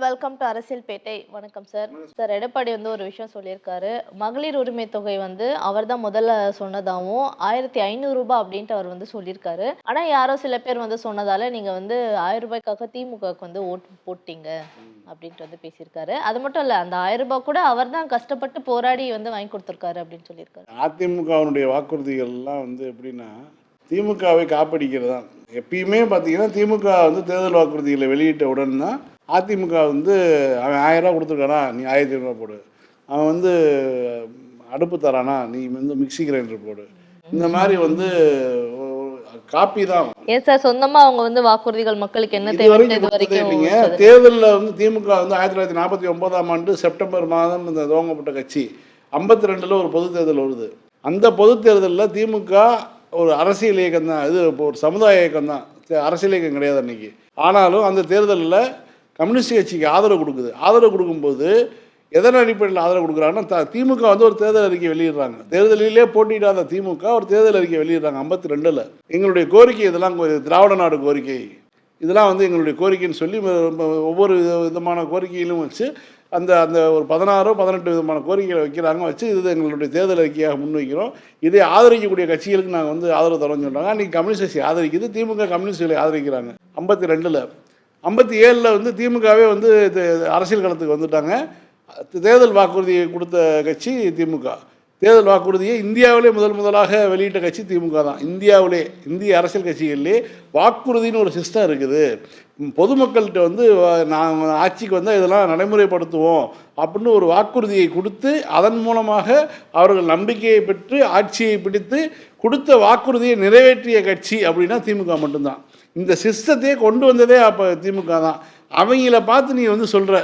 Welcome to அரசியல் பேட்டை. வணக்கம் sir. Sir Edappadi ஒரு விஷயம் சொல்லியிருக்காரு. மகளிர் உரிமை தொகை அவர் தான் முதல்ல சொன்னதாகவும் 1500 ரூபாய் அப்படின்ட்டு அவர் சொல்லியிருக்காரு. ஆனா யாரோ சில பேர் சொன்னதால நீங்க 1000 ரூபாய்க்காக திமுகவுக்கு ஓட்டு போட்டீங்க அப்படின்ட்டு பேசியிருக்காரு. அது மட்டும் இல்ல, அந்த 1000 ரூபாய் கூட அவர் தான் கஷ்டப்பட்டு போராடி வாங்கி கொடுத்திருக்காரு அப்படின்னு சொல்லியிருக்காரு. அதிமுகவுடைய வாக்குறுதிகள் எல்லாம் எப்படின்னா திமுகவை காப்படிக்கிறது தான். எப்பயுமே பார்த்தீங்கன்னா திமுக தேர்தல் வாக்குறுதிகளை வெளியிட்ட உடனே தான் அதிமுக அவன் 1000 ரூபா கொடுத்துருக்கானா நீ 1500 ரூபா போடு, அவன் அடுப்பு தரானா நீ மிக்சி கிரைண்டர் போடு, இந்த மாதிரி காப்பி தான். ஏன் சார் சொந்தமா அவங்க வாக்குறுதிகள் மக்களுக்கு என்ன தேவை இல்லைங்க. தேர்தலில் திமுக 1949ஆம் ஆண்டு செப்டம்பர் மாதம் இந்த துவங்கப்பட்ட கட்சி 52ல் ஒரு பொது தேர்தல் வருது. அந்த பொது தேர்தலில் திமுக ஒரு அரசியல் இயக்கம் தான், இது இப்போ ஒரு சமுதாய இயக்கம் தான், அரசியல் இயக்கம் கிடையாது அன்றைக்கி. ஆனாலும் அந்த தேர்தலில் கம்யூனிஸ்ட் கட்சிக்கு ஆதரவு கொடுக்குது. ஆதரவு கொடுக்கும்போது எதன் அடிப்படையில் ஆதரவு கொடுக்குறாங்கன்னா திமுக ஒரு தேர்தல் அறிக்கை வெளியிடுறாங்க. தேர்தலிலே போட்டியிடாத திமுக ஒரு தேர்தல் அறிக்கை வெளியிடுறாங்க 52ல். எங்களுடைய கோரிக்கை இதெல்லாம் திராவிட நாடு கோரிக்கை, இதெல்லாம் எங்களுடைய கோரிக்கைன்னு சொல்லி ஒவ்வொரு விதமான கோரிக்கையிலும் வச்சு அந்த அந்த ஒரு 16 18 விதமான கோரிக்கைகளை வைக்கிறாங்க. வச்சு இது எங்களுடைய தேர்தல் அறிக்கையாக முன்வைக்கிறோம், இதை ஆதரிக்கக்கூடிய கட்சிகளுக்கு நாங்கள் ஆதரவு தரோம்னு சொல்கிறாங்க. அன்றைக்கி கம்யூனிஸ்ட் கட்சி ஆதரிக்குது, திமுக கம்யூனிஸ்டுகளை ஆதரிக்கிறாங்க. 52ல் 57ல் திமுகவே அரசியல் களத்துக்கு வந்துட்டாங்க. தேர்தல் வாக்குறுதியை கொடுத்த கட்சி திமுக. தேர்தல் வாக்குறுதியை இந்தியாவிலே முதலாக வெளியிட்ட கட்சி திமுக தான். இந்தியாவிலே இந்திய அரசியல் கட்சிகளிலே வாக்குறுதின்னு ஒரு சிஸ்டம் இருக்குது. பொதுமக்கள்கிட்ட நான் ஆட்சிக்கு வந்தால் இதெல்லாம் நடைமுறைப்படுத்துவோம் அப்படின்னு ஒரு வாக்குறுதியை கொடுத்து அதன் மூலமாக அவர்கள் நம்பிக்கையை பெற்று ஆட்சியை பிடித்து கொடுத்த வாக்குறுதியை நிறைவேற்றிய கட்சி அப்படின்னா திமுக மட்டும்தான். இந்த சிஸ்டத்தையே கொண்டு வந்ததே அப்போ திமுக தான். அவங்கள பார்த்து நீ சொல்கிற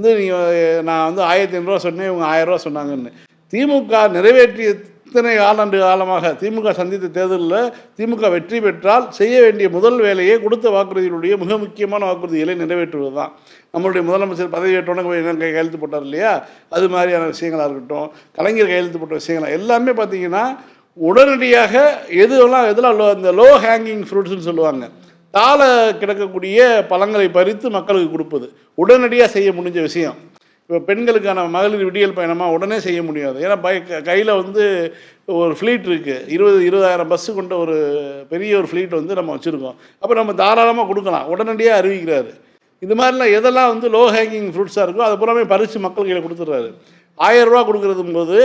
நீ நான் 1500 ரூபா சொன்னேன், இவங்க 1000 ரூபா சொன்னாங்கன்னு. திமுக நிறைவேற்றிய இத்தனை ஆண்டு காலமாக திமுக சந்தித்த தேர்தலில் திமுக வெற்றி பெற்றால் செய்ய வேண்டிய முதல் வேலையை கொடுத்த வாக்குறுதிகளுடைய மிக முக்கியமான வாக்குறுதிகளை நிறைவேற்றுவது தான். நம்மளுடைய முதலமைச்சர் பதவியேற்றோன்னு கையெழுத்து போட்டார் இல்லையா, அது மாதிரியான விஷயங்களாக இருக்கட்டும், கலைஞர் கையெழுத்து போட்ட விஷயங்கள் எல்லாமே பார்த்திங்கன்னா உடனடியாக எதெல்லாம் அந்த லோ ஹேங்கிங் ஃப்ரூட்ஸ்னு சொல்லுவாங்க, தாழ கிடக்கக்கூடிய பழங்களை பறித்து மக்களுக்கு கொடுப்பது உடனடியாக செய்ய முடிஞ்ச விஷயம். இப்போ பெண்களுக்கான மகளிர் விடியல் பயணமாக உடனே செய்ய முடியாது. ஏன்னா கையில் ஒரு ஃப்ளீட் இருக்குது, 20,000 பஸ்ஸு கொண்ட ஒரு பெரிய ஒரு ஃப்ளீட் நம்ம வச்சுருக்கோம். அப்போ நம்ம தாராளமாக கொடுக்கலாம், உடனடியாக அறிவிக்கிறாரு. இது மாதிரிலாம் எதெல்லாம் லோ ஹேங்கிங் ஃப்ரூட்ஸாக இருக்கோ அதை பூராமே பறித்து மக்கள் கையில் கொடுத்துட்றாரு. 1000 ரூபா கொடுக்குறதும் போது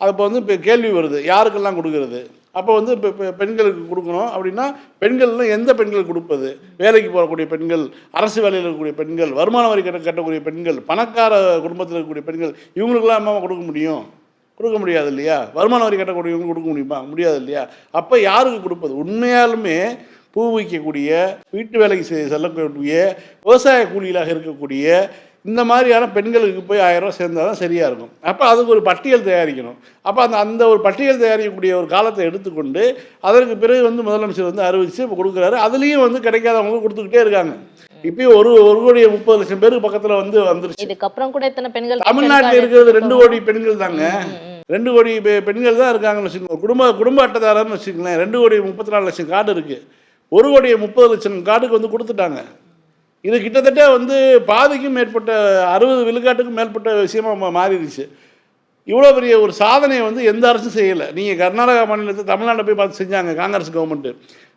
அது இப்போ கேள்வி வருது, யாருக்கெல்லாம் கொடுக்குறது? அப்போ இப்போ பெண்களுக்கு கொடுக்கணும் அப்படின்னா பெண்கள்லாம் எந்த பெண்கள் கொடுப்பது? வேலைக்கு போகக்கூடிய பெண்கள், அரசு வேலையில் இருக்கக்கூடிய பெண்கள், வருமான வரி கட்டக்கூடிய பெண்கள், பணக்கார குடும்பத்தில் இருக்கக்கூடிய பெண்கள், இவங்களுக்கெல்லாம் அம்மா கொடுக்க முடியும்? கொடுக்க முடியாது இல்லையா? வருமான வரி கட்டக்கூடியவங்க கொடுக்க முடியுமா? முடியாது இல்லையா? அப்போ யாருக்கு கொடுப்பது? உண்மையாலுமே பூ வைக்கக்கூடிய, வீட்டு வேலைக்கு செல்லக்கூடிய, விவசாய கூலிகளாக இருக்கக்கூடிய இந்த மாதிரியான பெண்களுக்கு போய் 1000 ரூபா சேர்ந்தால் தான் சரியாக இருக்கும். அப்போ அதுக்கு ஒரு பட்டியல் தயாரிக்கணும். அப்போ அந்த ஒரு பட்டியல் தயாரிக்கக்கூடிய ஒரு காலத்தை எடுத்துக்கொண்டு அதற்கு பிறகு முதலமைச்சர் அறிவித்து இப்போ கொடுக்குறாரு. அதுலேயும் கிடைக்காதவங்க கொடுத்துக்கிட்டே இருக்காங்க. இப்போயும் 1,30,00,000 பேருக்கு பக்கத்தில் வந்துருச்சு. இதுக்கப்புறம் கூட இத்தனை பெண்கள் தமிழ்நாட்டில் இருக்கிறது 2 கோடி பெண்கள் தாங்க. 2 கோடி பெண்கள் தான் இருக்காங்கன்னு வச்சுக்கோங்க. குடும்ப அட்டைதாரர்னு வச்சுக்கோங்களேன். 2,34,00,000 கார்டு இருக்குது. 1,30,00,000 கார்டுக்கு கொடுத்துட்டாங்க. இது கிட்டத்தட்ட பாதிக்கும் மேற்பட்ட 60 விழுக்காட்டுக்கும் மேற்பட்ட விஷயமாக மாறிடுச்சு. இவ்வளோ பெரிய ஒரு சாதனையை எந்த அரசும் செய்யலை. நீங்கள் கர்நாடகா மாநிலத்தை தமிழ்நாட்டை போய் பார்த்து செஞ்சாங்க காங்கிரஸ் கவர்மெண்ட்டு.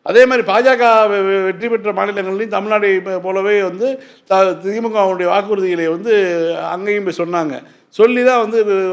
அதே மாதிரி பாஜக வெற்றி பெற்ற மாநிலங்கள்லையும் தமிழ்நாடை போலவே திமுகவுடைய வாக்குறுதிகளை அங்கேயும் போய் சொன்னாங்க. சொல்லி தான்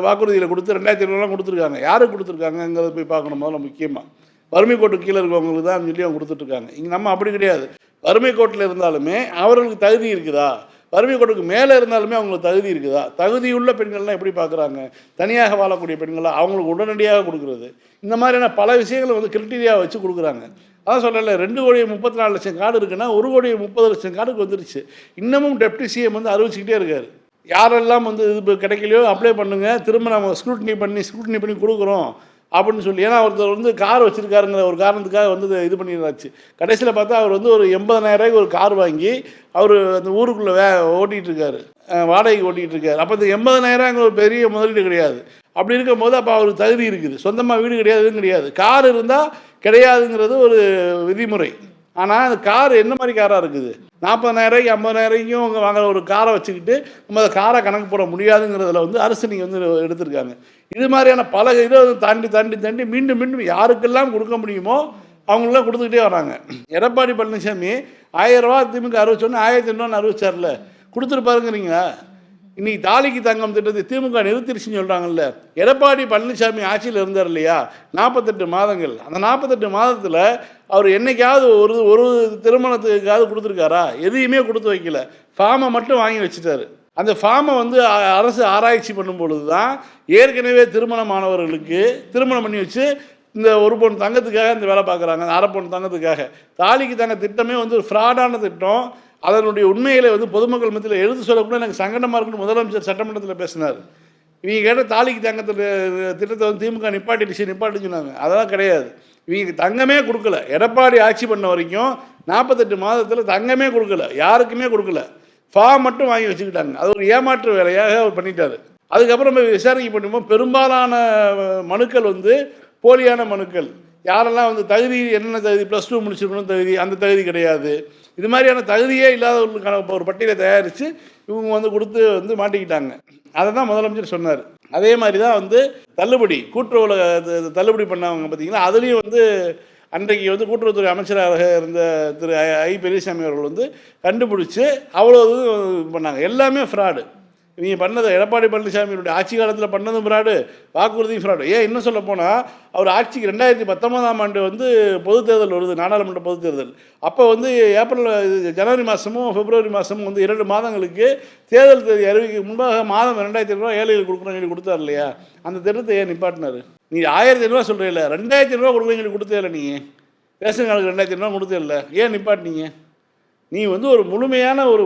வாக்குறுதிகளை கொடுத்து 2020 கொடுத்துருக்காங்க. யாருக்கு கொடுத்துருக்காங்கங்கிறத போய் பார்க்கணும். முதல்ல முக்கியமாக வறுமை கோட்டுக்கு கீழே இருக்கவங்களுக்கு தான் சொல்லி அவங்க கொடுத்துட்ருக்காங்க. இங்கே நம்ம அப்படி கிடையாது. வறுமை கோட்டில் இருந்தாலுமே அவர்களுக்கு தகுதி இருக்குதா? வறுமை கோட்டுக்கு மேலே இருந்தாலுமே அவங்களுக்கு தகுதி இருக்குதா? தகுதியுள்ள பெண்கள்லாம் எப்படி பார்க்குறாங்க? தனியாக வாழக்கூடிய பெண்களாக அவங்களுக்கு உடனடியாக கொடுக்குறது, இந்த மாதிரியான பல விஷயங்களை கிரிட்டீரியா வச்சு கொடுக்குறாங்க. அதான் சொல்லலை, 2,34,00,000 கார்டு இருக்குன்னா 1,30,00,000 கார்டுக்கு வந்துருச்சு. இன்னமும் டெப்டி சிஎம் அறிவிச்சுக்கிட்டே இருக்கார். யாரெல்லாம் இது கிடைக்கலையோ அப்ளை பண்ணுங்கள், திரும்ப நம்ம ஸ்க்ரூட்னி பண்ணி கொடுக்குறோம் அப்படின்னு சொல்லி. ஏன்னா ஒருத்தர் கார் வச்சுருக்காருங்கிற ஒரு காரணத்துக்காக இது பண்ணிடுறாச்சு. கடைசியில் பார்த்தா அவர் ஒரு 80,000 ரூபாய்க்கு ஒரு கார் வாங்கி அவர் அந்த ஊருக்குள்ளே ஓட்டிகிட்டு இருக்காரு, வாடகைக்கு ஓட்டிகிட்டு இருக்காரு. அப்போ இந்த 80,000 ஒரு பெரிய முதலீடு கிடையாது. அப்படி இருக்கும் போது அப்போ அவருக்கு தகுதி இருக்குது. சொந்தமாக வீடு கிடையாதுன்னு கிடையாது, கார் இருந்தால் கிடையாதுங்கிறது ஒரு விதிமுறை. ஆனால் அந்த கார் என்ன மாதிரி காராக இருக்குது? 40,000 50,000 அவங்க வாங்குற ஒரு காரை வச்சுக்கிட்டு நம்ம அதை காரை கணக்கு போட முடியாதுங்கிறதுல வந்து அரசு நீங்கள் வந்து எடுத்திருக்காங்க. இது மாதிரியான பல இதை தாண்டி தாண்டி தாண்டி மீண்டும் மீண்டும் யாருக்கெல்லாம் கொடுக்க முடியுமோ அவங்களெலாம் கொடுத்துக்கிட்டே வராங்க. எடப்பாடி பழனிசாமி 1000 ரூபா திமுக அறிவிச்சோன்னு 1500 அறிவிச்சார்ல, கொடுத்துருப்பாருங்கிறீங்களா? இன்றைக்கி தாலிக்கு தங்கம் திட்டத்தை திமுக நிறுத்திடுச்சுன்னு சொல்கிறாங்கல்ல. எடப்பாடி பழனிசாமி ஆட்சியில் இருந்தார் இல்லையா 48 மாதங்கள். அந்த 48 மாதத்தில் அவர் என்னைக்காவது ஒரு திருமணத்துக்காவது கொடுத்துருக்காரா? எதையுமே கொடுத்து வைக்கல. ஃபார்மை மட்டும் வாங்கி வச்சுட்டாரு. அந்த ஃபார்மை வந்து அரசு ஆராய்ச்சி பண்ணும் பொழுது தான் ஏற்கனவே திருமணமானவர்களுக்கு திருமணம் பண்ணி வச்சு இந்த 1 பவுன் தங்கத்துக்காக இந்த வேலை பார்க்குறாங்க. 1/2 பவுன் தங்கத்துக்காக தாலிக்கு தங்க திட்டமே வந்து ஒரு ஃப்ராடான திட்டம். அதனுடைய உண்மைகளை வந்து பொதுமக்கள் மத்தியில் எடுத்து சொல்லக்கூட எனக்கு சங்கடமாக இருக்குன்னு முதலமைச்சர் சட்டமன்றத்தில் பேசினார். இவங்க கேட்ட தாலிக்கு தங்கத்தில் திட்டத்தை வந்து திமுக நிப்பாட்டின்னு சொன்னாங்க. அதெல்லாம் கிடையாது. இவங்க தங்கமே கொடுக்கல. எடப்பாடி ஆட்சி பண்ண வரைக்கும் 48 மாதத்தில் தங்கமே கொடுக்கல, யாருக்குமே கொடுக்கல. ஃபார்ம் மட்டும் வாங்கி வச்சுக்கிட்டாங்க. அது ஒரு ஏமாற்று வேலையாக அவர் பண்ணிட்டார். அதுக்கப்புறம் விசாரணை பண்ணும்போது பெரும்பாலான மனுக்கள் வந்து போலியான மனுக்கள். யாரெல்லாம் வந்து தகுதி என்னென்ன தகுதி +2 முடிச்சிருக்கணும் தகுதி, அந்த தகுதி கிடையாது. இது மாதிரியான தகுதியே இல்லாதவர்களுக்கான ஒரு பட்டியலை தயாரித்து இவங்க வந்து கொடுத்து வந்து மாட்டிக்கிட்டாங்க. அதை தான் முதலமைச்சர் சொன்னார். அதே மாதிரி தான் வந்து தள்ளுபடி கூட்டுறவுல தள்ளுபடி பண்ணவங்க பார்த்தீங்கன்னா, அதுலேயும் வந்து அன்றைக்கு வந்து கூட்டுறவுத்துறை அமைச்சராக இருந்த திரு ஐ பெரியசாமி அவர்கள் வந்து கண்டுபிடிச்சி அவ்வளோ இது பண்ணாங்க. எல்லாமே ஃப்ராடு. இவங்க பண்ணது எடப்பாடி பழனிசாமியினுடைய ஆட்சி காலத்தில் பண்ணதும் ஃப்ராடு, வாக்குறுதியும் ஃப்ராடு. ஏன் இன்னும் சொல்ல போனால் அவர் ஆட்சிக்கு 2019ஆம் ஆண்டு வந்து பொதுத் தேர்தல் வருது, நாடாளுமன்ற பொதுத் தேர்தல். அப்போ வந்து ஜனவரி மாதமும் பிப்ரவரி மாதமும் வந்து 2 மாதங்களுக்கு தேர்தல் தேதி அறிவிக்க முன்பாக மாதம் 2,500 ஏழைகள் கொடுக்குறோன்னு சொல்லி கொடுத்தார் இல்லையா? அந்த திட்டத்தை ஏன் நிப்பாட்டினார்? நீ 1,500 சொல்கிறீல்ல, 2,500 கொடுக்குறேன்னு சொல்லி கொடுத்தே இல்லை. நீங்கள் ரேஷன் கார்டுக்கு 2,500 கொடுத்தே இல்லை, ஏன் நிப்பாட்டினீங்க? நீ வந்து ஒரு முழுமையான ஒரு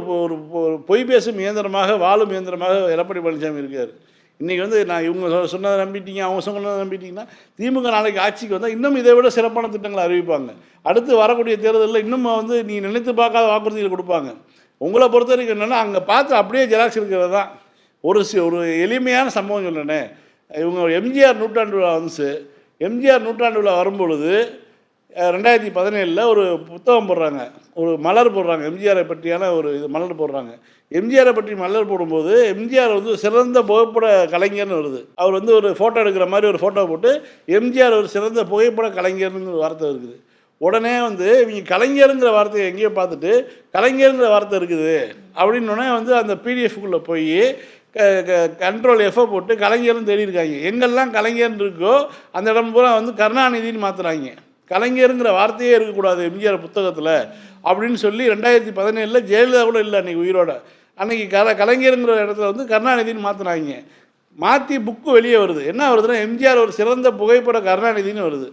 பொய் பேசும் இயந்திரமாக வாழும் இயந்திரமாக எடப்பாடி பழனிசாமி இருக்கார். இன்றைக்கி வந்து நான் இவங்க சொன்னதை நம்பிட்டீங்க, அவங்க சொன்னதை நம்பிட்டீங்கன்னா திமுக நாளைக்கு ஆட்சிக்கு வந்தால் இன்னும் இதை விட சிறப்பான திட்டங்களை அறிவிப்பாங்க. அடுத்து வரக்கூடிய தேர்தலில் இன்னும் வந்து நீ நினைத்து பார்க்காத வாக்குறுதிகள் கொடுப்பாங்க. உங்களை பொறுத்த வரைக்கும் என்னென்னா அங்கே பார்த்து அப்படியே ஜெராக்ஸ் இருக்கிறது தான். ஒரு எளிமையான சம்பவம் சொல்கிறேனே, இவங்க எம்ஜிஆர் நூற்றாண்டு விழா வந்துச்சு. எம்ஜிஆர் நூற்றாண்டு விழா வரும்பொழுது 2017 ஒரு புத்தகம் போடுறாங்க, ஒரு மலர் போடுறாங்க, எம்ஜிஆரை பற்றியான ஒரு இது மலர் போடுறாங்க. எம்ஜிஆரை பற்றி மலர் போடும்போது எம்ஜிஆர் வந்து சிறந்த புகைப்பட கலைஞர்னு வருது. அவர் வந்து ஒரு ஃபோட்டோ எடுக்கிற மாதிரி ஒரு ஃபோட்டோ போட்டு எம்ஜிஆர் ஒரு சிறந்த புகைப்பட கலைஞர்னு ஒரு வார்த்தை இருக்குது. உடனே வந்து இவங்க கலைஞருங்கிற வார்த்தையை எங்கேயோ பார்த்துட்டு கலைஞருங்கிற வார்த்தை இருக்குது அப்படின்னோடனே வந்து அந்த பிடிஎஃப்குள்ளே போய் கண்ட்ரோல் எஃப்ஐ போட்டு கலைஞர்னு தேடிருக்காங்க. எங்கெல்லாம் கலைஞர்னு இருக்கோ அந்த இடம் பூரா வந்து கருணாநிதினு மாற்றுறாங்க. கலைஞருங்கிற வார்த்தையே இருக்கக்கூடாது எம்ஜிஆர் புத்தகத்தில் அப்படின்னு சொல்லி 2017 ஜெயலலிதா கூட இல்லை அன்றைக்கி உயிரோட. அன்றைக்கி கலைஞருங்கிற இடத்துல வந்து கருணாநிதினு மாற்றினாங்க. மாற்றி புக்கு வெளியே வருது. என்ன வருதுன்னா எம்ஜிஆர் ஒரு சிறந்த புகைப்பட கருணாநிதினு வருது.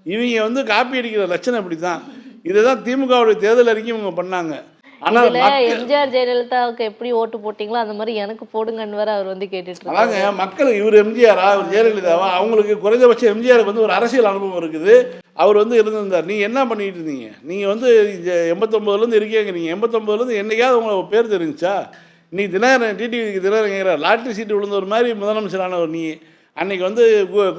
இவங்க வந்து காப்பி அடிக்கிற லட்சணம் இப்படி தான். இதை தான் திமுகவுடைய தேர்தல் அறிக்கை இவங்க பண்ணாங்க. ஆனால் எம்ஜிஆர் ஜெயலலிதாவுக்கு எப்படி ஓட்டு போட்டிங்களோ அந்த மாதிரி எனக்கு போடுங்கன்னு வேற அவர் வந்து கேட்டுட்டு அதாங்க மக்கள் இவர் எம்ஜிஆரா அவர் ஜெயலலிதாவா அவங்களுக்கு குறைந்தபட்சம் எம்ஜிஆருக்கு வந்து ஒரு அரசியல் அனுபவம் இருக்குது. அவர் வந்து இருந்திருந்தார். நீங்கள் என்ன பண்ணிட்டு இருந்தீங்க? நீங்கள் வந்து 89லேருந்து இருக்கீங்க. நீங்கள் 89லேருந்து என்னைக்காவது உங்களை பேர் தெரிஞ்சிச்சா? நீ தினகரன் டிடிவிக்கு தினகரன் கேட்குற லாட்ரி சீட்டு விழுந்த ஒரு மாதிரி முதலமைச்சரானவர். நீ அன்றைக்கி வந்து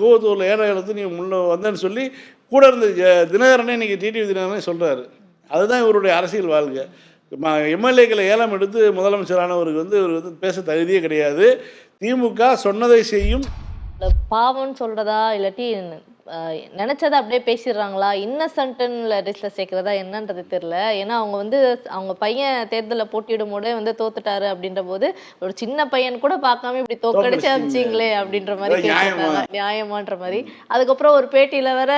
கூவத்தூரில் ஏழை எழுத்து நீ முன்ன வந்தேன்னு சொல்லி கூட இருந்த தினகரனே இன்றைக்கி டிடிவி தினகரனே சொல்கிறாரு. அதுதான் இவருடைய அரசியல் வாழ்க்கை. எம்எல்ஏக்களை ஏலம் எடுத்து முதலமைச்சரானவருக்கு வந்து இவர் வந்து பேச தகுதியே கிடையாது. திமுக சொன்னதை செய்யும். பாவம்னு சொல்றதா இல்லாட்டி நினைச்சதை அப்படியே பேசிடுறாங்களா, இன்னசென்ட்ல லிஸ்ட்ல சேர்க்கிறதா என்னன்றது தெரியல. ஏன்னா அவங்க வந்து அவங்க பையன் தேர்தலில் போட்டியிடும் போதே வந்து தோத்துட்டாரு அப்படின்ற போது ஒரு சின்ன பையன் கூட பார்க்காம இப்படி தோக்கடிச்சு அமிச்சிங்களே அப்படின்ற மாதிரி கேட்டிருக்காங்க. நியாயமான்ற மாதிரி. அதுக்கப்புறம் ஒரு பேட்டியில வேற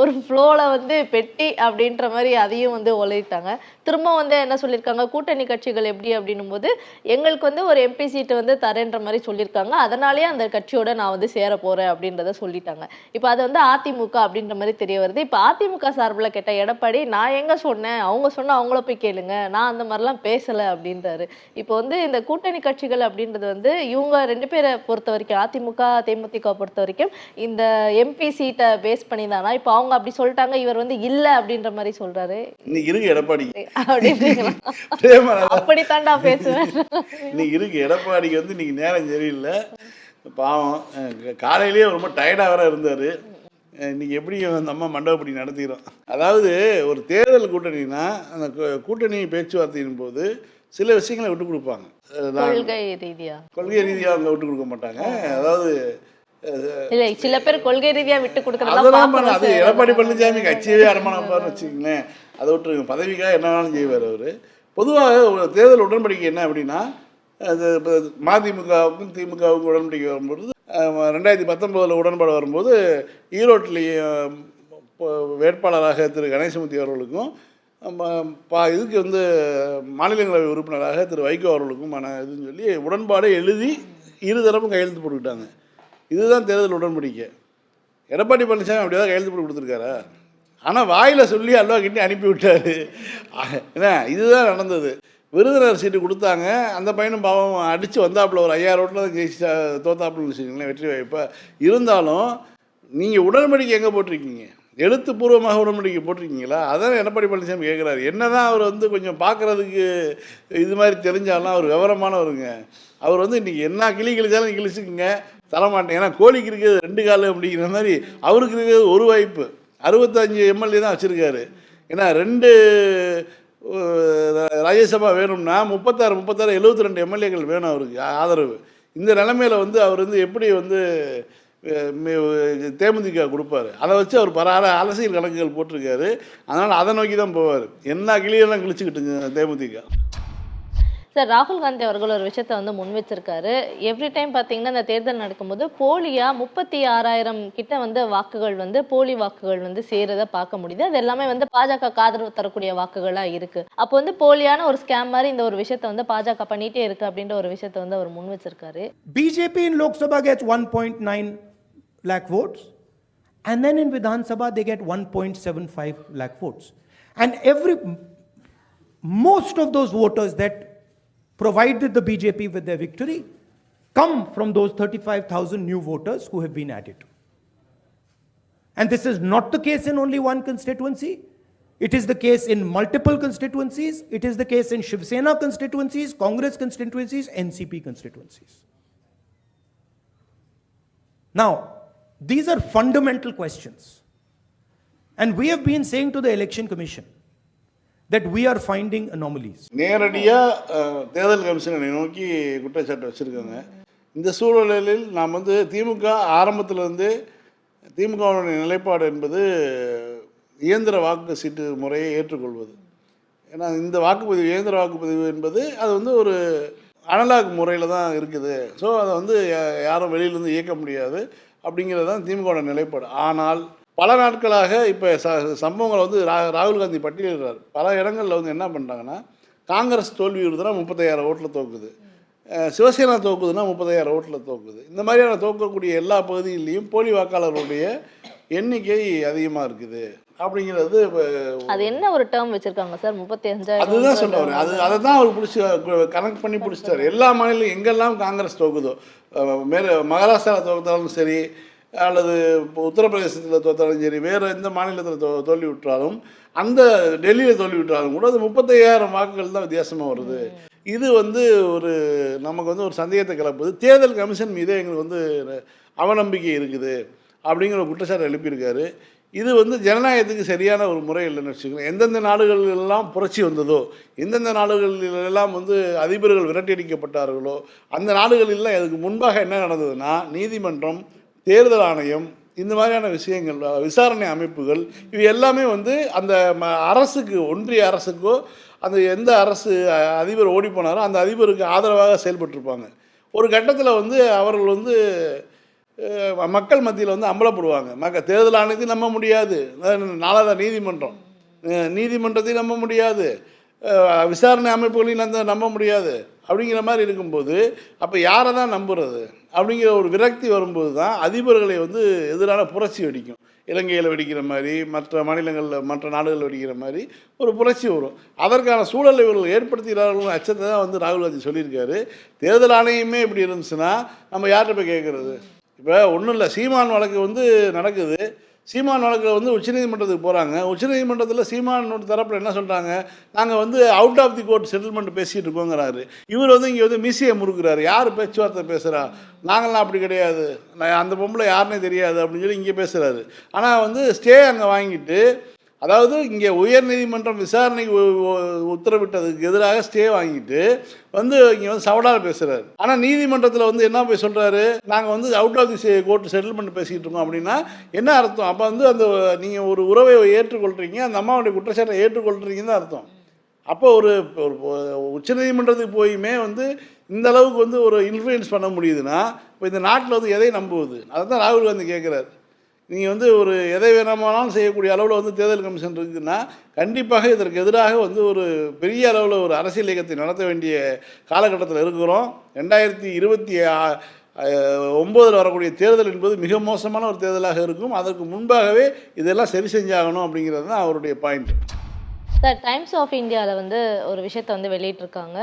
ஒரு ஃப்ளோல வந்து பெட்டி அப்படின்ற மாதிரி அதையும் வந்து ஒழிட்டாங்க. திரும்ப வந்து என்ன சொல்லியிருக்காங்க, கூட்டணி கட்சிகள் எப்படி அப்படின்னும் போது எங்களுக்கு வந்து ஒரு எம்பி சீட்டு வந்து தரேன்ற மாதிரி சொல்லியிருக்காங்க, அதனாலேயே அந்த கட்சியோட நான் வந்து சேர போறேன் அப்படின்றத சொல்லிட்டாங்க. இப்போ அது வந்து அதிமுக அப்படின்ற மாதிரி தெரிய வருது. இப்போ அதிமுக சார்பில் கேட்ட எடப்பாடி, நான் எங்க சொன்னேன், அவங்க சொன்ன அவங்கள போய் கேளுங்க, நான் அந்த மாதிரிலாம் பேசலை அப்படின்றாரு. இப்போ வந்து இந்த கூட்டணி கட்சிகள் அப்படின்றது வந்து இவங்க 2 பேரை பொறுத்த வரைக்கும், அதிமுக தேமுதிக பொறுத்த வரைக்கும் இந்த எம்பி சீட்டை பேஸ் பண்ணி தானா? இப்போ அவங்க அப்படி சொல்லிட்டாங்க, இவர் வந்து இல்ல அப்படின்ற மாதிரி சொல்றாரு. இன்னைக்கு இருக்கு எடப்பாடி அப்படித்தாண்டா பேசுவேன். இன்னைக்கு இருக்கு எடப்பாடிக்கு வந்து இன்னைக்கு நேரம் சரியில்லை பாவம். காலையிலேயே ரொம்ப டயர்டாக வேற இருந்தார். இன்றைக்கி எப்படி அந்த அம்மா மண்டபப்படி நடத்திடும். அதாவது ஒரு தேர்தல் கூட்டணினா அந்த கூட்டணி பேச்சுவார்த்தையின் போது சில விஷயங்களை விட்டு கொடுப்பாங்க. கொள்கை ரீதியாக அவங்க விட்டு கொடுக்க மாட்டாங்க. அதாவது இல்ல சில பேர் கொள்கை ரீதியா விட்டு கொடுக்குறதெல்லாம் அது எடப்பாடி பழனிசாமி கட்சியவே அடமானப்பார்னு வச்சுக்கோங்களேன். அதை விட்டுருங்க, பதவிக்காக என்ன வேணாலும் செய்வார் அவர். பொதுவாக ஒரு தேர்தல் உடன்படிக்கை என்ன அப்படின்னா, அது இப்போ மதிமுகவுக்கும் திமுகவுக்கும் உடன்படிக்கை வரும்போது 2019 உடன்பாடு வரும்போது ஈரோட்டிலேயே வேட்பாளராக திரு கணேசமூர்த்தி அவர்களுக்கும் இதுக்கு வந்து மாநிலங்களவை உறுப்பினராக திரு வைகோ அவர்களுக்கும் இதுன்னு சொல்லி உடன்பாடை எழுதி இருதரப்பும் கையெழுத்து போட்டுக்கிட்டாங்க. இதுதான் தேர்தல் உடன்படிக்கை. எடப்பாடி பழனிசாமி அப்படியே தான் கையெழுத்து போட்டு கொடுத்துருக்காரா? ஆனால் வாயில் சொல்லி அல்லவா கிட்டே அனுப்பி விட்டார். ஏன்னா இதுதான் நடந்தது. விருதுநகர் சீட்டு கொடுத்தாங்க, அந்த பையனும் பாவம் அடித்து வந்தாப்புல ஒரு 5000 ஓட்டில் தான் ஜெயிச்சு தோத்தாப்புலன்னு வச்சுக்கோங்களேன் வெற்றி வாய்ப்பை. இருந்தாலும் நீங்கள் உடன்படிக்கை எங்கே போட்டிருக்கீங்க? எழுத்துப்பூர்வமாக உடன்படிக்கை போட்டிருக்கீங்களா? அதான் எடப்பாடி பழனிசாமி கேட்குறாரு. என்ன தான் அவர் வந்து கொஞ்சம் பார்க்குறதுக்கு இது மாதிரி தெரிஞ்சாலும் அவர் விவரமானவருங்க. அவர் வந்து இன்றைக்கி என்ன கிளி கிழிச்சாலும் கிழிச்சுக்குங்க, தரமாட்டேன். ஏன்னா கோழிக்கு இருக்கிறது 2 கால் அப்படிங்கிற மாதிரி அவருக்கு இருக்கிறது ஒரு வாய்ப்பு. 65 எம்எல்ஏ தான் வச்சுருக்காரு. ஏன்னா 2 ராஜ்யசபா வேணும்னா 36 72 எம்எல்ஏக்கள் வேணும் அவருக்கு ஆதரவு. இந்த நிலைமையில் வந்து அவர் வந்து எப்படி வந்து தேமுதிக கொடுப்பார்? அதை வச்சு அவர் அரசியல் கணக்குகள் போட்டிருக்காரு. அதனால் அதை நோக்கி தான் போவார். என்ன கிளியெல்லாம் கிழிச்சுக்கிட்டுங்க தேமுதிக. சார், ராகுல் காந்தி அவர்கள் ஒரு விஷயத்தை வந்து முன் வச்சிருக்காரு. எவ்ரி டைம் பார்த்தீங்கன்னா இந்த தேர்தல் நடக்கும்போது போலியா 36,000 கிட்ட வந்து வாக்குகள் வந்து போலி வாக்குகள் வந்து சேரதை பார்க்க முடியுது. அது எல்லாமே வந்து பாஜக ஆதரவு தரக்கூடிய வாக்குகளா இருக்கு. அப்போ வந்து போலியான ஒரு ஸ்கேம் மாதிரி இந்த ஒரு விஷயத்தை வந்து பாஜக பண்ணிட்டே இருக்கு அப்படின்ற ஒரு விஷயத்தை வந்து அவர் முன் வச்சிருக்காரு. BJP in Lok Sabha gets 1.9 lakh votes and then in Vidhan Sabha they get 1.75 lakh votes, and most of those voters that provided the BJP with their victory come from those 35,000 new voters who have been added. And this is not the case in only one constituency. It is the case in multiple constituencies. It is the case in Shiv Sena constituencies, Congress constituencies, NCP constituencies. Now, these are fundamental questions. And we have been saying to the Election Commission that we are finding anomalies. நேரடியாக தேர்தல் கமிஷனை நோக்கி குற்றச்சாட்டு வச்சுருக்காங்க. இந்த சூழலில் நாம் வந்து திமுக ஆரம்பத்திலிருந்து திமுகவுடைய நிலைப்பாடு என்பது இயந்திர வாக்கு சீட்டு முறையை ஏற்றுக்கொள்வது. ஏன்னா இந்த வாக்குப்பதிவு இயந்திர வாக்குப்பதிவு என்பது அது வந்து ஒரு அனலாக் முறையில் தான் இருக்குது. ஸோ அதை வந்து யாரும் வெளியிலேருந்து இயக்க முடியாது அப்படிங்கிறது தான் திமுகவோட நிலைப்பாடு. ஆனால் பல நாட்களாக இப்போ சம்பவங்களை வந்து ராகுல் காந்தி பட்டியலிடுறார். பல இடங்களில் வந்து என்ன பண்ணுறாங்கன்னா, காங்கிரஸ் தோல்வி விருதுனா 35,000 ஓட்டில் தோக்குது, சிவசேனா தோக்குதுன்னா 35,000 ஓட்டில் தோக்குது. இந்த மாதிரியான தோக்கக்கூடிய எல்லா பகுதியிலையும் போலி வாக்காளர்களுடைய எண்ணிக்கை அதிகமாக இருக்குது அப்படிங்கிறது. அது என்ன ஒரு டேர்ம் வச்சிருக்காங்க சார்? 35,000. அதுதான் சொல்லுவார். அதை தான் அவர் கனெக்ட் பண்ணி பிடிச்சிட்டார். எல்லா மாநிலம் எங்கெல்லாம் காங்கிரஸ் தோக்குதோ, மகாராஷ்டிராவில் தோக்குதாலும் சரி, அல்லது இப்போ உத்தரப்பிரதேசத்தில் தோற்றாலும் சரி, வேறு எந்த மாநிலத்தில் தோல்வி விட்டாலும், அந்த டெல்லியில் தோல்வி விட்டாலும் கூட அது 35,000 வாக்குகள் தான் வித்தியாசமாக வருது. இது வந்து ஒரு நமக்கு வந்து ஒரு சந்தேகத்தை கிளப்புது. தேர்தல் கமிஷன் மீதே எங்களுக்கு வந்து அவநம்பிக்கை இருக்குது அப்படிங்கிற குற்றச்சாட்டு எழுப்பியிருக்காரு. இது வந்து ஜனநாயகத்துக்கு சரியான ஒரு முறை இல்லைன்னு வச்சுக்கோங்க. எந்தெந்த நாடுகளெல்லாம் புரட்சி வந்ததோ, எந்தெந்த நாடுகளெல்லாம் வந்து அதிபர்கள் விரட்டியடிக்கப்பட்டார்களோ, அந்த நாடுகளெல்லாம் அதுக்கு முன்பாக என்ன நடந்ததுன்னா, நீதிமன்றம், தேர்தல் ஆணையம், இந்த மாதிரியான விஷயங்கள், விசாரணை அமைப்புகள், இது எல்லாமே வந்து அந்த அரசுக்கு, ஒன்றிய அரசுக்கோ அந்த எந்த அரசு அதிபர் ஓடி போனாரோ அந்த அதிபருக்கு ஆதரவாக செயல்பட்டுருப்பாங்க. ஒரு கட்டத்தில் வந்து அவர்கள் வந்து மக்கள் மத்தியில் வந்து அம்பலப்படுவாங்க. தேர்தல் ஆணையத்தையும் நம்ப முடியாது, நாலாவது நீதிமன்றத்தையும் நம்ப முடியாது, விசாரணை அமைப்புகளையும் நம்ப முடியாது. அப்படிங்கிற மாதிரி இருக்கும்போது அப்போ யாரை தான் நம்புறது அப்படிங்கிற ஒரு விரக்தி வரும்போது தான் அதிபர்களை வந்து எதிரான புரட்சி வெடிக்கும். இலங்கையில் வெடிக்கிற மாதிரி, மற்ற மாநிலங்களில், மற்ற நாடுகளில் வெடிக்கிற மாதிரி ஒரு புரட்சி வரும். அதற்கான சூழலை இவர்கள் ஏற்படுத்துகிறார்கள் அச்சத்தை தான் வந்து ராகுல் காந்தி சொல்லியிருக்காரு. தேர்தல் ஆணையமே இப்படி இருந்துச்சுன்னா நம்ம யார்கிட்ட போய் கேட்குறது? இப்போ ஒன்றும் இல்லை, சீமான் வழக்கு வந்து நடக்குது. சீமான் வழக்கில் வந்து உச்சநீதிமன்றத்துக்கு போகிறாங்க. உச்சநீதிமன்றத்தில் சீமானோட தரப்பில் என்ன சொல்கிறாங்க, நாங்கள் வந்து out of the court settlement பேசிகிட்டு இருக்கோங்கிறாரு. இவர் வந்து இங்கே வந்து மீசியை முறுக்குறாரு. யார் பேச்சுவார்த்தை பேசுகிறா, நாங்கள்லாம் அப்படி கிடையாது, அந்த பொம்பளை யாருன்னே தெரியாது அப்படின்னு சொல்லி இங்கே பேசுகிறாரு. ஆனால் வந்து ஸ்டே அங்கே வாங்கிட்டு, அதாவது இங்கே உயர்நீதிமன்றம் விசாரணைக்கு உத்தரவிட்டதுக்கு எதிராக ஸ்டே வாங்கிட்டு வந்து இங்கே வந்து சவடால் பேசுகிறாரு. ஆனால் நீதிமன்றத்தில் வந்து என்ன போய் சொல்கிறாரு, நாங்கள் வந்து out of the court settlement பேசிக்கிட்டு இருக்கோம். அப்படின்னா என்ன அர்த்தம்? அப்போ வந்து அந்த நீங்கள் ஒரு உறவை ஏற்றுக்கொள்கிறீங்க, அந்த அம்மாவுடைய குற்றச்சாட்டை ஏற்றுக்கொள்கிறீங்கன்னு தான் அர்த்தம். அப்போ ஒரு உச்சநீதிமன்றத்துக்கு போயுமே வந்து இந்த அளவுக்கு வந்து ஒரு இன்ஃப்ளூயன்ஸ் பண்ண முடியுதுன்னா இப்போ இந்த நாட்டில் வந்து எதை நம்புவது? அதை தான் ராகுல் காந்தி கேட்குறாரு. நீங்கள் வந்து ஒரு எதை வேணாமானாலும் செய்யக்கூடிய அளவில் வந்து தேர்தல் கமிஷன் இருக்குதுன்னா கண்டிப்பாக இதற்கு எதிராக வந்து ஒரு பெரிய அளவில் ஒரு அரசியல் இயக்கத்தை நடத்த வேண்டிய காலகட்டத்தில் இருக்கிறோம். 2029 வரக்கூடிய தேர்தல் என்பது மிக மோசமான ஒரு தேர்தலாக இருக்கும். அதற்கு முன்பாகவே இதெல்லாம் சரி செஞ்சாகணும் அப்படிங்கிறது தான் அவருடைய பாயிண்ட். சார், டைம்ஸ் ஆஃப் இந்தியாவில் வந்து ஒரு விஷயத்தை வந்து வெளியிட்டிருக்காங்க.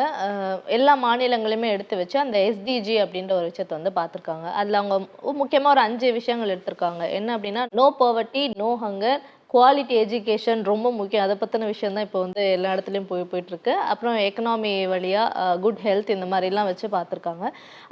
எல்லா மாநிலங்களுமே எடுத்து வச்சு அந்த எஸ்டிஜி அப்படின்ற ஒரு விஷயத்தை வந்து பார்த்துருக்காங்க. அதில் அவங்க முக்கியமாக ஒரு 5 விஷயங்கள் எடுத்திருக்காங்க. என்ன அப்படின்னா, no poverty, no hunger, quality education ரொம்ப முக்கியம். அதை பற்றின விஷயம் தான் இப்போ வந்து எல்லா இடத்துலையும் போயிட்டுருக்கு. அப்புறம் எக்கனாமி வழியாக குட் ஹெல்த், இந்த மாதிரிலாம் வச்சு பார்த்துருக்காங்க.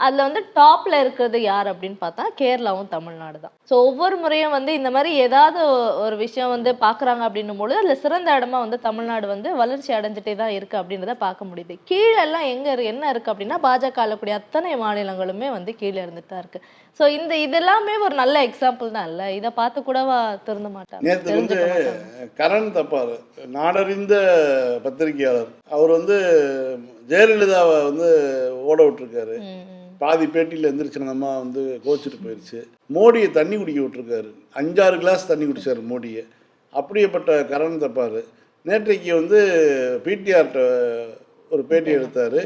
அதில் வந்து டாப்பில் இருக்கிறது யார் அப்படின்னு பார்த்தா கேரளாவும் தமிழ்நாடு தான். ஸோ ஒவ்வொரு முறையும் வந்து இந்த மாதிரி ஏதாவது ஒரு விஷயம் வந்து பார்க்குறாங்க அப்படின்னும் பொழுது அதில் சிறந்த இடமா வந்து தமிழ்நாடு வந்து வளர்ச்சி அடைஞ்சிட்டே தான் இருக்குது அப்படின்றத பார்க்க முடியுது. கீழெல்லாம் என்ன இருக்குது அப்படின்னா, பாஜக ஆளக்கூடிய அத்தனை மாநிலங்களுமே வந்து கீழே இருந்துட்டு தான் இருக்குது. ஸோ இதெல்லாமே ஒரு நல்ல எக்ஸாம்பிள் தான் இல்லை? இதை பார்த்து கூடவா திருந்த மாட்டாங்க? நேற்று வந்து கரண் தப்பார், நாடறிந்த பத்திரிகையாளர், அவர் வந்து ஜெயலலிதாவை வந்து ஓட விட்டுருக்காரு. பாதி பேட்டியில் எந்திரிச்சிருந்தம்மா வந்து கோச்சிட்டு போயிடுச்சு. மோடியை தண்ணி குடிக்க விட்டுருக்காரு. 5-6 கிளாஸ் தண்ணி குடிச்சார் மோடியை. அப்படியேப்பட்ட கரண் தப்பார் நேற்றைக்கு வந்து பிடிஆர்கிட்ட ஒரு பேட்டி எடுத்தார்.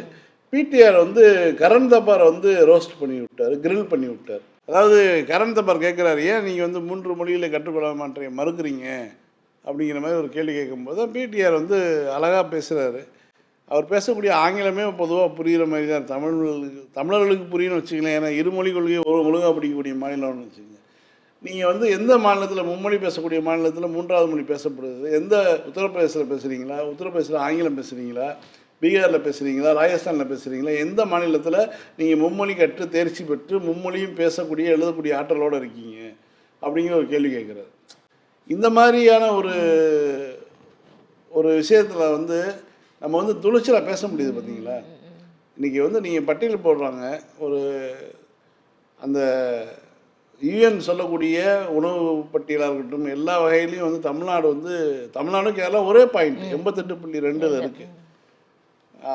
பிடிஆர் வந்து கரண் தப்பாரை வந்து ரோஸ்ட் பண்ணி விட்டார், கிரில் பண்ணி விட்டார். அதாவது கரண் தப்பார் கேட்குறாரு, ஏன் நீங்கள் வந்து 3 மொழியில் கற்றுக்கொள்ள மாட்டேங்க, மறுக்கிறீங்க அப்படிங்கிற மாதிரி ஒரு கேள்வி கேட்கும்போது பிடிஆர் வந்து அழகாக பேசுகிறாரு. அவர் பேசக்கூடிய ஆங்கிலமே பொதுவாக புரிகிற மாதிரி தான் தமிழர்களுக்கு புரியும்னு வச்சுக்கலாம். ஏன்னா இருமொழி கொள்கையை ஒழுங்காக படிக்கக்கூடிய மாநிலம்னு வச்சுக்கோங்க. நீங்கள் வந்து எந்த மாநிலத்தில் மும்மொழி பேசக்கூடிய மாநிலத்தில் 3வது மொழி பேசப்படுது? எந்த உத்தரப்பிரதேசத்தில் பேசுகிறீங்களா, உத்தரப்பிரதேசத்தில் ஆங்கிலம் பேசுகிறீங்களா, பீகாரில் பேசுகிறீங்களா, ராஜஸ்தானில் பேசுகிறீங்களா, எந்த மாநிலத்தில் நீங்கள் மும்மொழி கற்று தேர்ச்சி பெற்று மும்மொழியும் பேசக்கூடிய எழுதக்கூடிய ஆற்றலோடு இருக்கீங்க அப்படிங்கிற ஒரு கேள்வி கேட்குறாரு. இந்த மாதிரியான ஒரு விஷயத்தில் வந்து நம்ம வந்து துணிச்சலாக பேச முடியுது பார்த்தீங்களா? இன்றைக்கி வந்து நீங்கள் பட்டியல் போடுறாங்க, ஒரு அந்த யூஎன் சொல்லக்கூடிய உணவு பட்டியலாக இருக்கட்டும், எல்லா வகையிலையும் வந்து தமிழ்நாடும் கேரளா ஒரே பாயிண்ட் 88.2 இருக்குது.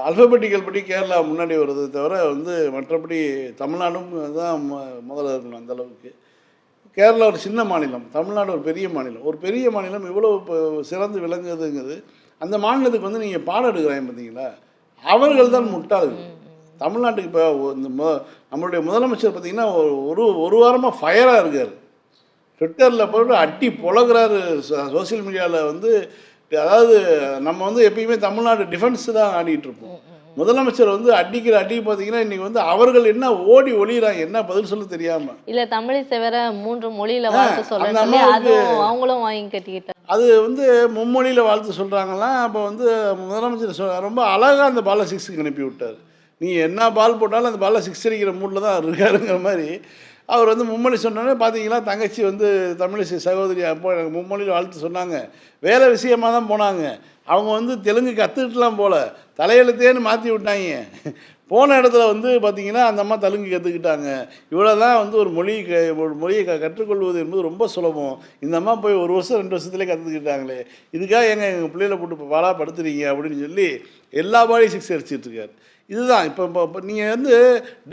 அல்ஃபபெட்டிக்கல் படி கேரளா முன்னாடி வருது தவிர வந்து மற்றபடி தமிழ்நாடும் தான் முதல்ல இருக்கணும். அந்தளவுக்கு கேரளா ஒரு சின்ன மாநிலம், தமிழ்நாடு ஒரு பெரிய மாநிலம். ஒரு பெரிய மாநிலம் இவ்வளோ சிறந்து விளங்குதுங்கிறது அந்த மாநிலத்துக்கு வந்து நீங்கள் பாடம் எடுக்கிறாங்க பார்த்தீங்களா, அவர்கள் தான் முட்டாள்கள். தமிழ்நாட்டுக்கு இப்போ இந்த நம்மளுடைய முதலமைச்சர் பார்த்திங்கன்னா ஒரு வாரமாக ஃபயராக இருக்கார். ட்விட்டரில் போய்ட்டு அட்டி பொழகிறாரு, சோசியல் மீடியாவில் வந்து. அதாவது நம்ம வந்து எப்பயுமே தமிழ்நாடு டிஃபென்ஸ் தான் ஆடிட்டு இருப்போம். முதலமைச்சர் வந்து அடிக்கிற அடி பார்த்தீங்கன்னா இன்னைக்கு வந்து அவர்கள் என்ன ஓடி ஒளிறாங்க, என்ன பதில் சொல்ல தெரியாமல். இல்லை தமிழிசை வேற 3 மொழியில் வாழ்த்து சொல்ல அவங்களும் வாங்கி கட்டிக்கிட்டாங்க. அது வந்து மும்மொழியில் வாழ்த்து சொல்கிறாங்களாம். அப்போ வந்து முதலமைச்சர் ரொம்ப அழகாக அந்த பாலை 6க்கு அனுப்பி விட்டார். நீ என்ன பால் போட்டாலும் அந்த பாலை 6 அடிக்கிற மூடில் தான் இருக்காருங்கிற மாதிரி அவர் வந்து மும்மொழி சொன்னோன்னே பார்த்தீங்களா, தங்கச்சி வந்து தமிழிசை சகோதரி அப்போ எனக்கு மும்மொழியில் வாழ்த்து சொன்னாங்க. வேலை விஷயமாக தான் போனாங்க. அவங்க வந்து தெலுங்கு கற்றுக்கிட்டுலாம் போல, தலையெழுத்தேன்னு மாற்றி விட்டாங்க. போன இடத்துல வந்து பார்த்திங்கன்னா அந்த அம்மா தெலுங்கு கற்றுக்கிட்டாங்க. இவ்வளோ தான் வந்து ஒரு மொழியை கற்றுக்கொள்வது என்பது ரொம்ப சுலபம். இந்த அம்மா போய் 1 வருஷம் 2 வருஷத்துலேயே கற்றுக்கிட்டாங்களே, இதுக்காக எங்கள் பிள்ளைகளை போட்டு பாலாக படுத்துறீங்க அப்படின்னு சொல்லி எல்லா பாடியும் 6 அடிச்சிட்ருக்காரு. இதுதான் இப்போ நீங்கள் வந்து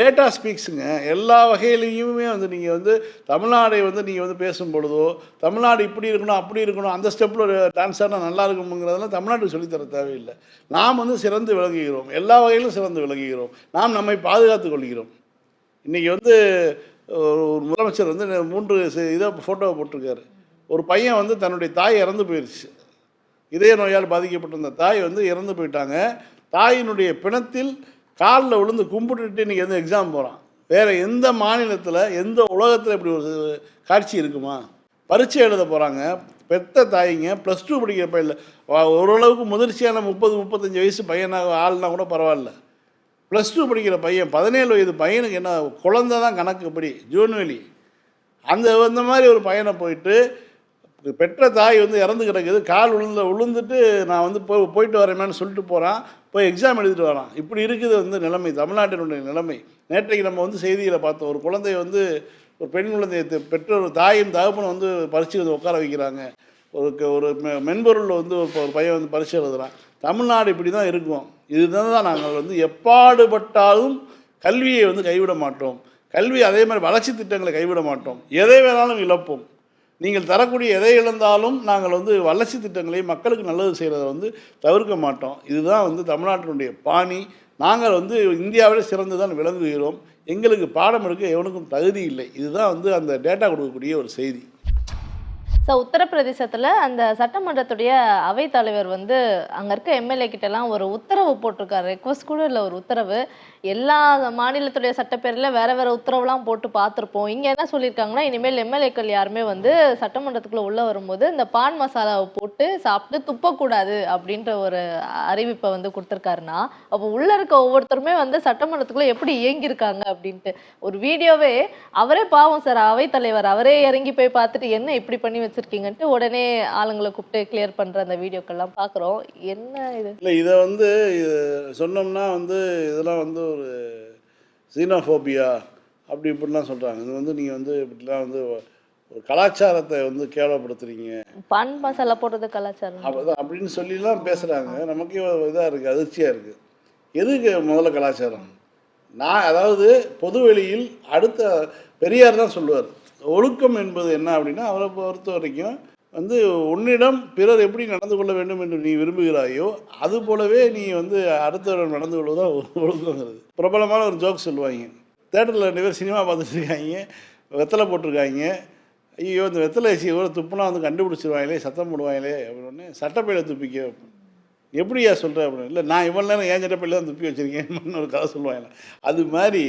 டேட்டா ஸ்பீக்ஸுங்க. எல்லா வகையிலையுமே வந்து நீங்கள் வந்து தமிழ்நாடை வந்து நீங்கள் வந்து பேசும் பொழுதோ, தமிழ்நாடு இப்படி இருக்கணும் அப்படி இருக்கணும், அந்த ஸ்டெப்பில் டான்ஸ் ஆடினா நல்லா இருக்குங்கிறதெல்லாம் தமிழ்நாட்டுக்கு சொல்லித்தர தேவையில்லை. நாம் வந்து சிறந்து விளங்குகிறோம், எல்லா வகையிலும் சிறந்து விளங்குகிறோம், நாம் நம்மை பாதுகாத்து கொள்கிறோம். இன்றைக்கி வந்து ஒரு முதலமைச்சர் வந்து 3 இதை ஃபோட்டோவை போட்டிருக்காரு. ஒரு பையன் வந்து தன்னுடைய தாய் இறந்து போயிடுச்சு, இதய நோயால் பாதிக்கப்பட்டிருந்த தாய் வந்து இறந்து போயிட்டாங்க. தாயினுடைய பிணத்தில் காலில் விழுந்து கும்பிட்டுட்டு இன்றைக்கி வந்து எக்ஸாம் போகிறான். வேறு எந்த மாநிலத்தில் எந்த உலகத்தில் இப்படி ஒரு காட்சி இருக்குமா? பரீட்சை எழுத போகிறாங்க. பெத்த தாய்ங்க +2 படிக்கிற பையன், ஓரளவுக்கு முதிர்ச்சியான 30-35 வயசு பையனாக ஆள்னா கூட பரவாயில்ல. +2 படிக்கிற பையன், 17 வயது பையனுக்கு என்ன குழந்தை தான் கணக்குப்படி, ஜூன்வெளி. அந்த மாதிரி ஒரு பையனை போயிட்டு பெற்ற தாய் வந்து இறந்து கிடக்குது, கால் விழுந்துட்டு நான் வந்து போயிட்டு வரேன்னு சொல்லிட்டு போகிறான், போய் எக்ஸாம் எழுதிட்டு வரான். இப்படி இருக்குது வந்து நிலைமை, தமிழ்நாட்டினுடைய நிலைமை. நேற்றைக்கு நம்ம வந்து செய்திகளை பார்த்தோம், ஒரு குழந்தைய வந்து ஒரு பெண் குழந்தைய பெற்றோர் தாயும் தகப்பனும் வந்து பரீட்சை வந்து உட்கார வைக்கிறாங்க. ஒரு மென்பொருளில் வந்து ஒரு பையன் வந்து பரீட்சை எழுதுகிறான். தமிழ்நாடு இப்படி தான் இருக்கும். இதுதான் நாங்கள் வந்து எப்பாடுபட்டாலும் கல்வியை வந்து கைவிட மாட்டோம். கல்வி அதே மாதிரி வளர்ச்சி திட்டங்களை கைவிட மாட்டோம். எதை வேணாலும் இழப்போம். நீங்கள் தரக்கூடிய எதை இழந்தாலும் நாங்கள் வந்து வளர்ச்சி திட்டங்களை மக்களுக்கு நல்லது செய்கிறத வந்து தவிர்க்க மாட்டோம். இதுதான் வந்து தமிழ்நாட்டினுடைய பாணி. நாங்கள் வந்து இந்தியாவிலே சிறந்து தான் விளங்குகிறோம். எங்களுக்கு பாடம் எடுக்க எவனுக்கும் தகுதி இல்லை. இதுதான் வந்து அந்த டேட்டா கொடுக்கக்கூடிய ஒரு செய்தி. ஸோ உத்தரப்பிரதேசத்தில் அந்த சட்டமன்றத்துடைய அவைத்தலைவர் வந்து அங்கே இருக்க எம்எல்ஏ கிட்டலாம் ஒரு உத்தரவு போட்டிருக்காரு. ரெக்வஸ்ட் கூட இல்லை, ஒரு உத்தரவு. எல்லா மாநிலத்துடைய சட்டப்பேரில் வேற வேற உத்தரவுலாம் போட்டு பார்த்துருப்போம். இங்கே என்ன சொல்லியிருக்காங்கன்னா, இனிமேல் எம்எல்ஏக்கள் யாருமே வந்து சட்டமன்றத்துக்குள்ளே உள்ளே வரும்போது இந்த பான் மசாலாவை போட்டு சாப்பிட்டு துப்பக்கூடாது அப்படின்ற ஒரு அறிவிப்பை வந்து கொடுத்துருக்காருன்னா, அப்போ உள்ளே இருக்க ஒவ்வொருத்தருமே வந்து சட்டமன்றத்துக்குள்ளே எப்படி இயங்கியிருக்காங்க அப்படின்ட்டு ஒரு வீடியோவே அவரே பாவம் சார், அவைத்தலைவர் அவரே இறங்கி போய் பார்த்துட்டு என்ன இப்படி பண்ணி வச்சிருக்கீங்கன்ட்டு உடனே ஆளுங்களை கூப்பிட்டு கிளியர் பண்ற அந்த வீடியோக்கெல்லாம் பார்க்குறோம். என்ன இது இல்லை, இதை வந்து சொன்னோம்னா வந்து இதெல்லாம் வந்து ஒரு சீனோஃபோபியா அப்படி இப்படிலாம் சொல்கிறாங்க. இது வந்து நீங்கள் வந்து இப்படிலாம் வந்து ஒரு கலாச்சாரத்தை வந்து கேவலப்படுத்துறீங்க, பான் மசாலா போடுறது கலாச்சாரம் அப்படின்னு சொல்லிலாம் பேசுகிறாங்க. நமக்கே இதாக இருக்குது, அதிர்ச்சியாக இருக்குது. எதுக்கு முதல்ல கலாச்சாரம்? அதாவது பொதுவெளியில் அடுத்த பெரியார் தான் சொல்லுவார், ஒழுக்கம் என்பது என்ன அப்படின்னா, அவரை பொறுத்த வரைக்கும் வந்து உன்னிடம் பிறர் எப்படி நடந்து கொள்ள வேண்டும் என்று நீ விரும்புகிறாயோ அது போலவே நீ வந்து அடுத்தவர்கள் நடந்து கொள்வதுதான் ஒழுக்கங்கிறது. பிரபலமான ஒரு ஜோக் சொல்லுவாங்க. தேட்டரில் 2 பேர் சினிமா பார்த்துட்டு இருக்காங்க, வெத்தலை போட்டிருக்காங்க. ஐயோ இந்த வெத்தலை வச்சு எவ்வளோ துப்புனா வந்து கண்டுபிடிச்சிருவாங்களே, சத்தம் போடுவாங்களே அப்படின்னு சட்டப்பையில் துப்பிக்க. எப்படியா சொல்கிற அப்படின்னு. இல்லை, நான் இவ்வளோ நேரம் ஏன் சட்டப்பையில் தான் துப்பி வச்சுருக்கேன்னு ஒரு கதை சொல்லுவாங்க. அது மாதிரி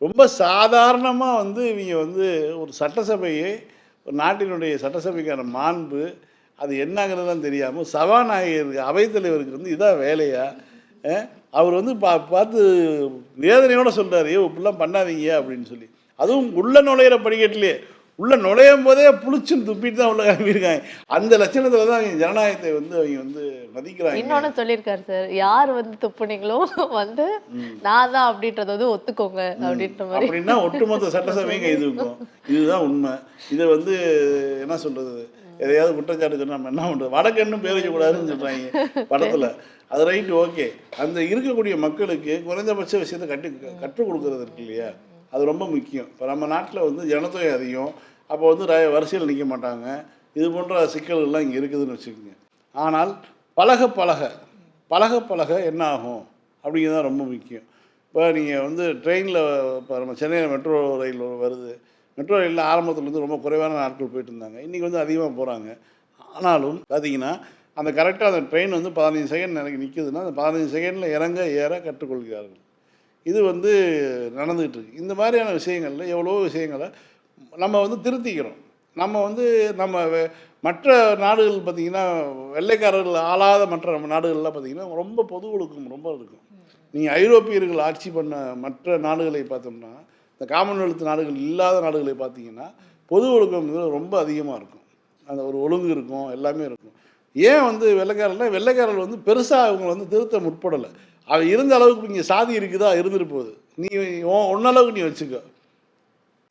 ரொம்ப சாதாரணமாக வந்து இவங்க வந்து ஒரு சட்டசபையை, ஒரு நாட்டினுடைய சட்டசபைக்கான மாண்பு அது என்னங்கிறதுலாம் தெரியாமல் சபாநாயகருக்கு அவைத்தலைவருக்கு வந்து இதான் வேலையா? அவர் வந்து பார்த்து வேதனையோடு சொல்கிறார், இப்படிலாம் பண்ணாதீங்க அப்படின்னு சொல்லி. அதுவும் உள்ள நுழையிற படிக்கட்டிலே உள்ளே நுழையும் போதே புளிச்சுன்னு துப்பிட்டு தான் உள்ள கிளம்பியிருக்காங்க. அந்த லட்சணத்தில் தான் அவங்க ஜனநாயகத்தை வந்து அவங்க வந்து மதிக்கிறாங்க. இன்னொன்று சொல்லியிருக்காரு சார், யார் வந்து துப்புனீங்களோ வந்து நான் தான் அப்படின்றத வந்து ஒத்துக்கோங்க அப்படின்ற மாதிரி. அப்படின்னா ஒட்டுமொத்த சட்டசபையும் கைது இருக்கும். இதுதான் உண்மை. இதை வந்து என்ன சொல்கிறது, எதையாவது குற்றச்சாட்டு நம்ம என்ன பண்ணுறது, வடக்கன்னு பேர் வைக்கக்கூடாதுன்னு சொல்கிறாங்க படத்தில். அது ரைட்டு, ஓகே. அந்த இருக்கக்கூடிய மக்களுக்கு குறைந்தபட்ச விஷயத்தை கற்றுக் கொடுக்கறது இருக்கு இல்லையா, அது ரொம்ப முக்கியம். இப்போ நம்ம நாட்டில் வந்து ஜனத்தொகை அதிகம், அப்போ வந்து வரிசையில் நிற்க மாட்டாங்க. இது போன்ற சிக்கல்கள்லாம் இங்கே இருக்குதுன்னு வச்சுக்கோங்க. ஆனால் பழக பழக என்ன ஆகும் அப்படிங்கிறது தான் ரொம்ப முக்கியம். இப்போ நீங்கள் வந்து ட்ரெயினில், இப்போ நம்ம சென்னையில் மெட்ரோ ரயில் வருது. மெட்ரோ ரயிலில் ஆரம்பத்தில் வந்து ரொம்ப குறைவான நாட்கள் போயிட்டு இருந்தாங்க, இன்றைக்கி வந்து அதிகமாக போகிறாங்க. ஆனாலும் பார்த்தீங்கன்னா அந்த கரெக்டாக அந்த ட்ரெயின் வந்து 15 செகண்ட் எனக்கு நிற்குதுன்னா அந்த 15 செகண்டில் இறங்க ஏற கற்றுக்கொள்கிறார்கள். இது வந்து நடந்துகிட்டு இருக்குது. இந்த மாதிரியான விஷயங்களில் எவ்வளோ விஷயங்களை நம்ம வந்து திருத்திக்கிறோம். நம்ம வந்து மற்ற நாடுகள் பார்த்திங்கன்னா, வெள்ளைக்காரர்கள் ஆளாத மற்ற நாடுகள்லாம் பார்த்திங்கன்னா ரொம்ப பொது ஒழுக்கம் ரொம்ப இருக்கும். நீங்கள் ஐரோப்பியர்கள் ஆட்சி பண்ண மற்ற நாடுகளை பார்த்தோம்னா, இந்த காமன்வெல்த் நாடுகள் இல்லாத நாடுகளை பார்த்திங்கன்னா பொது ஒழுக்கம் ரொம்ப அதிகமாக இருக்கும். அந்த ஒரு ஒழுங்கு இருக்கும், எல்லாமே இருக்கும். ஏன் வந்து வெள்ளைக்காரர்கள் வந்து பெருசாக அவங்க வந்து திருத்த முற்படலை. அவன் இருந்த அளவுக்கு இங்கே சாதி இருக்குதா, இருந்துட்டு போகுது. நீ ஒன்னளவுக்கு நீ வச்சுக்கோ,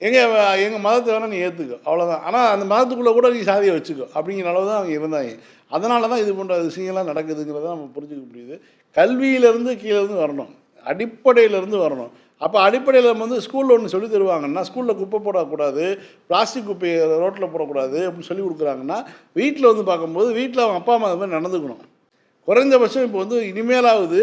எங்கள் மதத்தை வேணால் நீ ஏற்றுக்கோ, அவ்வளோதான். ஆனால் அந்த மதத்துக்குள்ளே கூட நீ சாதியை வச்சுக்கோ அப்படிங்கிற அளவு தான் அவங்க இருந்தாங்க. அதனால தான் இது போன்ற விஷயங்கள்லாம் நடக்குதுங்கிறத நம்ம புரிஞ்சுக்க முடியுது. கல்வியிலேருந்து கீழேருந்து வரணும், அடிப்படையிலேருந்து வரணும். அப்போ அடிப்படையில் நம்ம வந்து ஸ்கூலில் ஒன்று சொல்லி தருவாங்கன்னா, ஸ்கூலில் குப்பை போடக்கூடாது, பிளாஸ்டிக் குப்பையை ரோட்டில் போடக்கூடாது அப்படின்னு சொல்லி கொடுக்குறாங்கன்னா, வீட்டில் வந்து பார்க்கும்போது வீட்டில் அவங்க அப்பா அம்மா அது மாதிரி நடந்துக்கணும். குறைந்தபட்சம் இப்போ வந்து இனிமேலாவது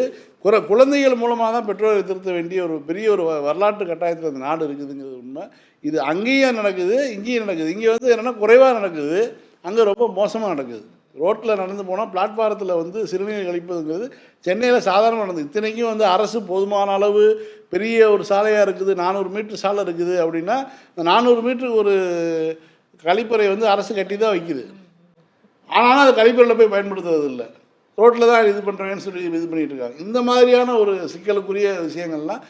குழந்தைகள் மூலமாக தான் பெற்றோரை திருத்த வேண்டிய ஒரு பெரிய ஒரு வரலாற்று கட்டாயத்தில் அந்த நாடு இருக்குதுங்கிறது உண்மை. இது அங்கேயும் நடக்குது, இங்கேயும் நடக்குது. இங்கே வந்து என்னென்னா குறைவாக நடக்குது, அங்கே ரொம்ப மோசமாக நடக்குது. ரோட்டில் நடந்து போனால் பிளாட்ஃபாரத்தில் வந்து சிறுநீர் கழிப்பதுங்கிறது சென்னையில் சாதாரணமாக நடந்தது. இத்தனைக்கும் வந்து அரசு போதுமான அளவு பெரிய ஒரு சாலையாக இருக்குது, 400 மீட்டர் சாலை இருக்குது அப்படின்னா, இந்த 400 மீட்டருக்கு ஒரு கழிப்பறை வந்து அரசு கட்டி தான் வைக்குது. ஆனாலும் அது கழிப்பறையில் போய் பயன்படுத்துறது இல்லை, ரோட்டில் தான் இது பண்ணுறேன்னு சொல்லி இது பண்ணிகிட்டு இருக்காங்க. இந்த மாதிரியான ஒரு சிக்கலுக்குரிய விஷயங்கள்லாம்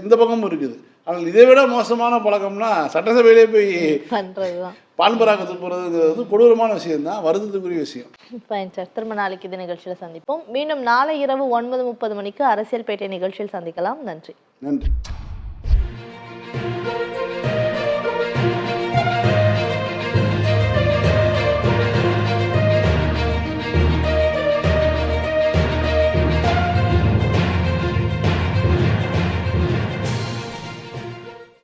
இந்த பக்கமும் இருக்குது. ஆனால் இதை விட மோசமான பழக்கம்னா சட்டசபையிலே போய் பண்றதுதான். பான்பராக்கத்து போகிறதுங்கிறது வந்து கொடூரமான விஷயம்தான், வருத்தத்துக்குரிய விஷயம். ஃபைன் சார், திரும்ப நாளைக்கு இது நிகழ்ச்சியில் சந்திப்போம். மீண்டும் நாளை இரவு 9:30 மணிக்கு அரசியல் பேட்டை நிகழ்ச்சியில் சந்திக்கலாம். நன்றி. நன்றி.